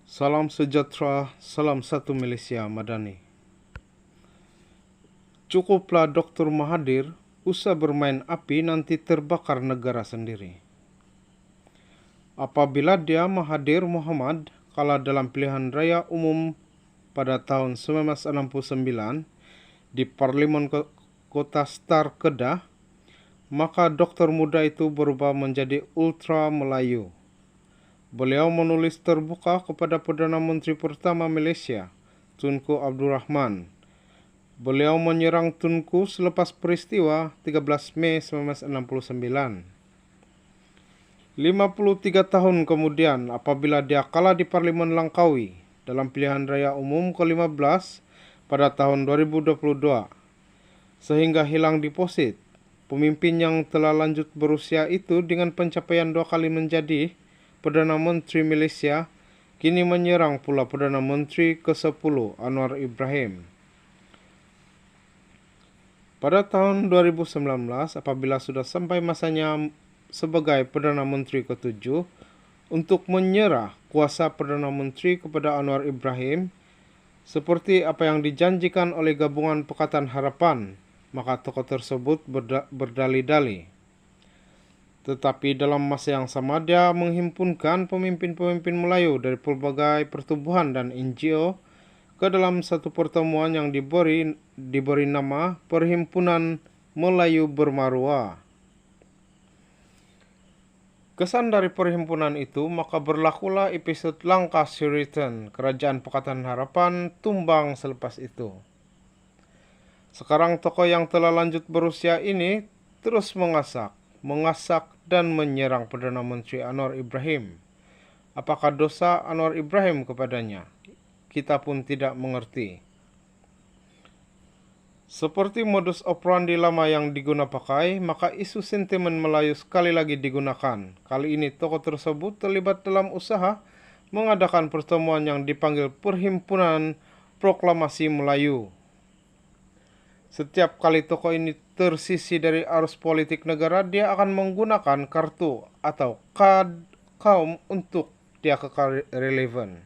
Salam sejahtera, salam satu Malaysia Madani. Cukuplah Dr. Mahathir, usah bermain api nanti terbakar negara sendiri. Apabila dia Mahathir Mohamad kalah dalam pilihan raya umum pada tahun 1969 di Parlimen Kota Star Kedah, maka doktor muda itu berubah menjadi ultra Melayu. Beliau menulis terbuka kepada Perdana Menteri pertama Malaysia, Tunku Abdul Rahman. Beliau menyerang Tunku selepas peristiwa 13 Mei 1969. 53 tahun kemudian, apabila dia kalah di Parlimen Langkawi dalam pilihan raya umum ke-15 pada tahun 2022, sehingga hilang deposit, pemimpin yang telah lanjut berusia itu dengan pencapaian 2 kali menjadi Perdana Menteri Malaysia, kini menyerang pula Perdana Menteri ke-10 Anwar Ibrahim. Pada tahun 2019, apabila sudah sampai masanya sebagai Perdana Menteri ke-7 untuk menyerah kuasa Perdana Menteri kepada Anwar Ibrahim, seperti apa yang dijanjikan oleh Gabungan Pakatan Harapan, maka tokoh tersebut berdalih-dalih. Tetapi dalam masa yang sama dia menghimpunkan pemimpin-pemimpin Melayu dari pelbagai pertubuhan dan NGO ke dalam satu pertemuan yang diberi nama Perhimpunan Melayu Bermaruah. Kesan dari perhimpunan itu, maka berlakulah episode Langkah Sheraton, Kerajaan Pakatan Harapan tumbang selepas itu. Sekarang tokoh yang telah lanjut berusia ini terus mengasak dan menyerang Perdana Menteri Anwar Ibrahim. Apakah dosa Anwar Ibrahim kepadanya? Kita pun tidak mengerti. Seperti modus operandi lama yang digunakan pakai, maka isu sentimen Melayu sekali lagi digunakan. Kali ini tokoh tersebut terlibat dalam usaha mengadakan pertemuan yang dipanggil Perhimpunan Proklamasi Melayu. Setiap kali tokoh ini tersisi dari arus politik negara, dia akan menggunakan kartu atau kad kaum untuk dia kekal relevan.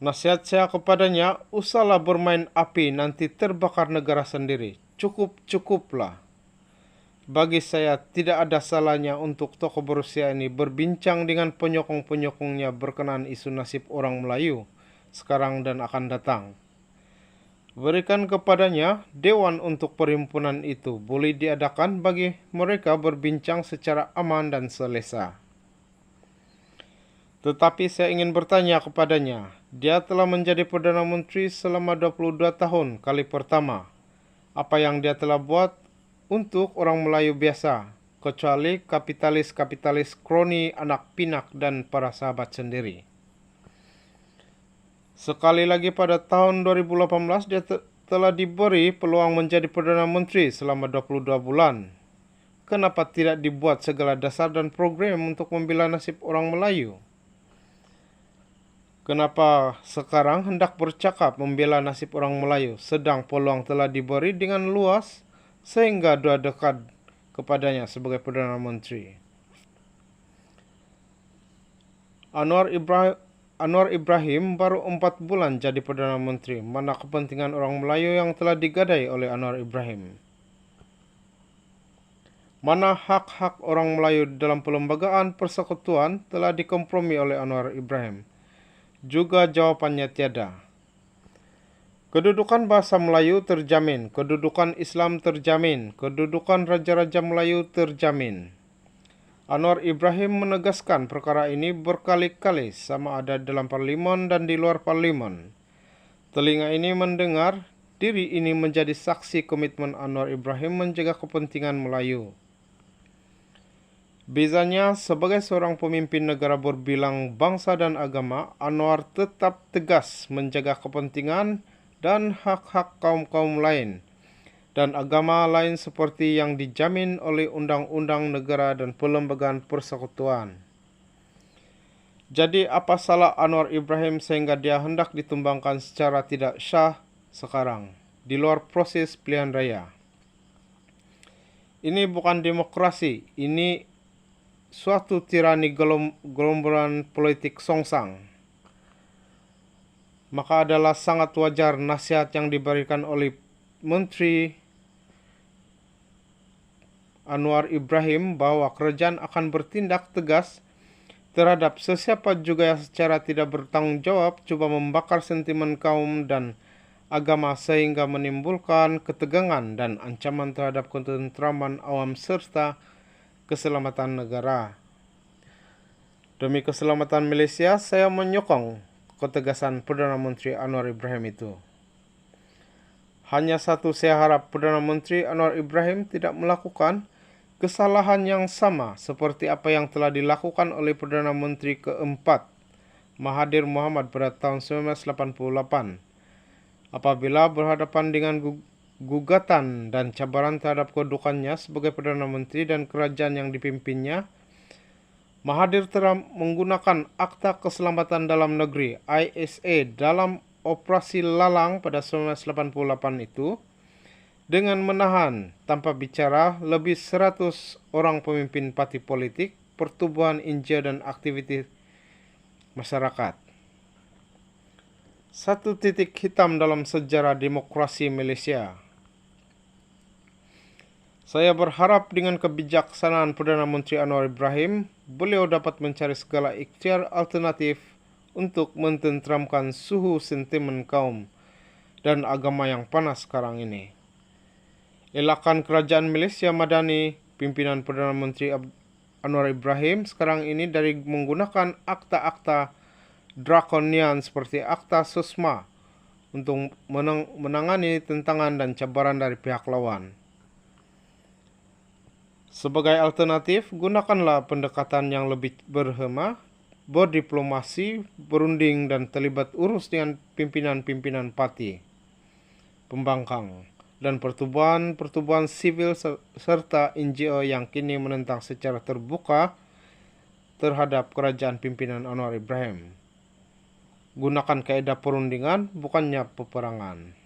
Nasihat saya kepadanya, usahlah bermain api nanti terbakar negara sendiri. Cukuplah. Bagi saya tidak ada salahnya untuk tokoh berusia ini berbincang dengan penyokong-penyokongnya berkenaan isu nasib orang Melayu sekarang dan akan datang. Berikan kepadanya dewan untuk perhimpunan itu boleh diadakan bagi mereka berbincang secara aman dan selesa. Tetapi saya ingin bertanya kepadanya, dia telah menjadi Perdana Menteri selama 22 tahun kali pertama. Apa yang dia telah buat untuk orang Melayu biasa, kecuali kapitalis-kapitalis kroni, anak pinak dan para sahabat sendiri. Sekali lagi pada tahun 2018 dia telah diberi peluang menjadi Perdana Menteri selama 22 bulan. Kenapa tidak dibuat segala dasar dan program untuk membela nasib orang Melayu? Kenapa sekarang hendak bercakap membela nasib orang Melayu, sedang peluang telah diberi dengan luas sehingga dua dekad kepadanya sebagai Perdana Menteri? Anwar Ibrahim baru 4 bulan jadi Perdana Menteri. Mana kepentingan orang Melayu yang telah digadai oleh Anwar Ibrahim? Mana hak-hak orang Melayu dalam pelembagaan persekutuan telah dikompromi oleh Anwar Ibrahim? Juga jawabannya tiada. Kedudukan bahasa Melayu terjamin, kedudukan Islam terjamin, kedudukan Raja-Raja Melayu terjamin. Anwar Ibrahim menegaskan perkara ini berkali-kali sama ada dalam parlimen dan di luar parlimen. Telinga ini mendengar, diri ini menjadi saksi komitmen Anwar Ibrahim menjaga kepentingan Melayu. Bezanya, sebagai seorang pemimpin negara berbilang bangsa dan agama, Anwar tetap tegas menjaga kepentingan dan hak-hak kaum-kaum lain dan agama lain seperti yang dijamin oleh undang-undang negara dan pelembagaan persekutuan. Jadi apa salah Anwar Ibrahim sehingga dia hendak ditumbangkan secara tidak syah sekarang, di luar proses pilihan raya? Ini bukan demokrasi, ini suatu tirani gerombolan politik songsang, maka adalah sangat wajar nasihat yang diberikan oleh Menteri Anwar Ibrahim bahwa kerajaan akan bertindak tegas terhadap sesiapa juga yang secara tidak bertanggung jawab coba membakar sentimen kaum dan agama sehingga menimbulkan ketegangan dan ancaman terhadap ketentraman awam serta keselamatan negara. Demi keselamatan Malaysia, saya menyokong ketegasan Perdana Menteri Anwar Ibrahim itu. Hanya satu saya harap Perdana Menteri Anwar Ibrahim tidak melakukan kesalahan yang sama seperti apa yang telah dilakukan oleh Perdana Menteri keempat Mahathir Mohamad pada tahun 1988 apabila berhadapan dengan gugatan dan cabaran terhadap kedudukannya sebagai Perdana Menteri dan kerajaan yang dipimpinnya. Mahathir telah menggunakan Akta Keselamatan Dalam Negeri ISA dalam operasi Lalang pada 1988 itu dengan menahan tanpa bicara lebih 100 orang pemimpin parti politik, pertubuhan inja dan aktivitas masyarakat. Satu titik hitam dalam sejarah demokrasi Malaysia. Saya berharap dengan kebijaksanaan Perdana Menteri Anwar Ibrahim, beliau dapat mencari segala ikhtiar alternatif untuk mententramkan suhu sentimen kaum dan agama yang panas sekarang ini. Elakan kerajaan Malaysia Madani, pimpinan Perdana Menteri Anwar Ibrahim sekarang ini dari menggunakan akta-akta drakonian seperti Akta Susma untuk menangani tentangan dan cabaran dari pihak lawan. Sebagai alternatif, gunakanlah pendekatan yang lebih berhema, berdiplomasi, berunding dan terlibat urus dengan pimpinan-pimpinan parti, pembangkang, dan pertubuhan sivil serta NGO yang kini menentang secara terbuka terhadap kerajaan pimpinan Anwar Ibrahim. Gunakan kaedah perundingan, bukannya peperangan.